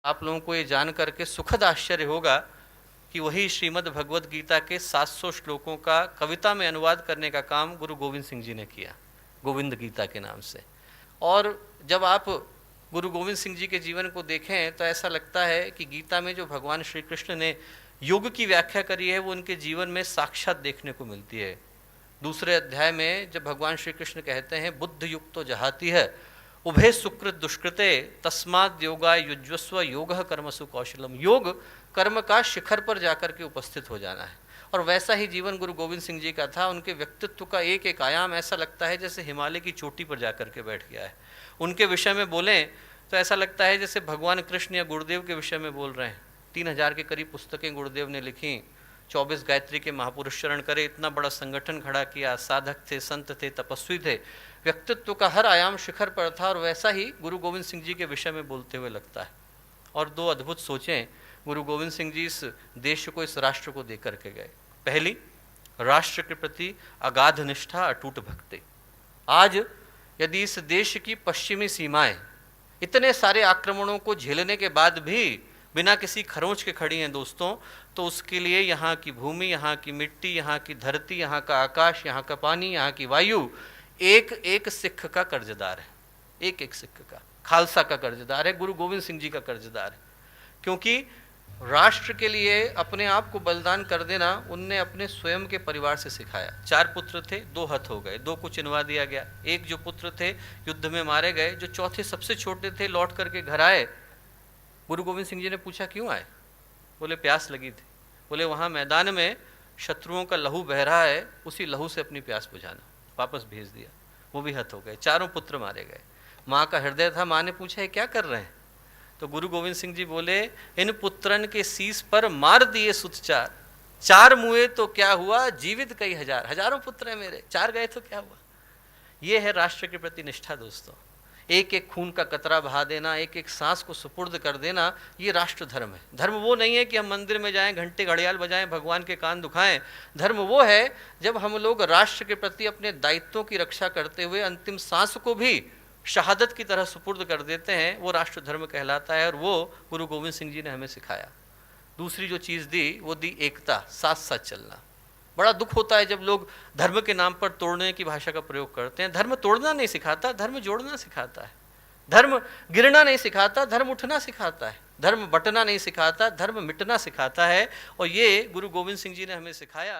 आप लोगों को ये जान करके सुखद आश्चर्य होगा कि वही श्रीमद् भगवद गीता के 700 श्लोकों का कविता में अनुवाद करने का काम गुरु गोविंद सिंह जी ने किया, गोविंद गीता के नाम से। और जब आप गुरु गोविंद सिंह जी के जीवन को देखें तो ऐसा लगता है कि गीता में जो भगवान श्री कृष्ण ने युग की व्याख्या करी है वो उनके जीवन में साक्षात देखने को मिलती है। दूसरे अध्याय में जब भगवान श्री कृष्ण कहते हैं बुद्ध युक्त तो जहाती है उभे सुकृत दुष्कृते तस्माद योगाय युज्वस्व योगः कर्मसु कौशलम। योग कर्म का शिखर पर जाकर के उपस्थित हो जाना है। और वैसा ही जीवन गुरु गोविंद सिंह जी का था। उनके व्यक्तित्व का एक एक आयाम ऐसा लगता है जैसे हिमालय की चोटी पर जाकर के बैठ गया है। उनके विषय में बोलें तो ऐसा लगता है जैसे भगवान कृष्ण या गुरुदेव के विषय में बोल रहे हैं। 3000 के करीब पुस्तकें गुरुदेव ने लिखी, 24 गायत्री के महापुरुष चरण करे, इतना बड़ा संगठन खड़ा किया, साधक थे, संत थे, तपस्वी थे, व्यक्तित्व का हर आयाम शिखर पर था। और वैसा ही गुरु गोविंद सिंह जी के विषय में बोलते हुए लगता है। और दो अद्भुत सोचें गुरु गोविंद सिंह जी इस देश को, इस राष्ट्र को दे करके गए। पहली, राष्ट्र के प्रति अगाध निष्ठा, अटूट भक्ति। आज यदि इस देश की पश्चिमी सीमाएं इतने सारे आक्रमणों को झेलने के बाद भी बिना किसी खरोंच के खड़ी हैं दोस्तों, तो उसके लिए यहाँ की भूमि, यहाँ की मिट्टी, यहाँ की धरती, यहाँ का आकाश, यहाँ का पानी, यहाँ की वायु एक एक सिख का कर्जदार है। एक एक सिख का, खालसा का कर्जदार है, गुरु गोविंद सिंह जी का कर्जदार है। क्योंकि राष्ट्र के लिए अपने आप को बलिदान कर देना उनने अपने स्वयं के परिवार से सिखाया। 4 पुत्र थे, 2 हत हो गए, 2 को चिनवा दिया गया। एक जो पुत्र थे युद्ध में मारे गए, जो चौथे सबसे छोटे थे लौट करके घर आए। गुरु गोविंद सिंह जी ने पूछा क्यों आए? बोले प्यास लगी थी। बोले वहाँ मैदान में शत्रुओं का लहू बह रहा है, उसी लहू से अपनी प्यास बुझाना। वापस भेज दिया, वो भी हत हो गए। 4 पुत्र मारे गए। माँ का हृदय था, माँ ने पूछा ये क्या कर रहे हैं? तो गुरु गोविंद सिंह जी बोले इन पुत्रन के शीस पर मार दिए सुत 4, 4 मुए तो क्या हुआ, जीवित कई हजार। हजारों पुत्र हैं मेरे, 4 गए तो क्या हुआ। ये है राष्ट्र के प्रति निष्ठा दोस्तों। एक एक खून का कतरा बहा देना, एक एक सांस को सुपुर्द कर देना, ये राष्ट्र धर्म है। धर्म वो नहीं है कि हम मंदिर में जाएं, घंटे घड़ियाल बजाएं, भगवान के कान दुखाएं। धर्म वो है जब हम लोग राष्ट्र के प्रति अपने दायित्वों की रक्षा करते हुए अंतिम सांस को भी शहादत की तरह सुपुर्द कर देते हैं, वो राष्ट्र धर्म कहलाता है। और वो गुरु गोविंद सिंह जी ने हमें सिखाया। दूसरी जो चीज़ दी वो दी एकता, साथ साथ चलना। बड़ा दुख होता है जब लोग धर्म के नाम पर तोड़ने की भाषा का प्रयोग करते हैं। धर्म तोड़ना नहीं सिखाता, धर्म जोड़ना सिखाता है। धर्म गिरना नहीं सिखाता, धर्म उठना सिखाता है। धर्म बंटना नहीं सिखाता, धर्म मिटना सिखाता है। और ये गुरु गोविंद सिंह जी ने हमें सिखाया।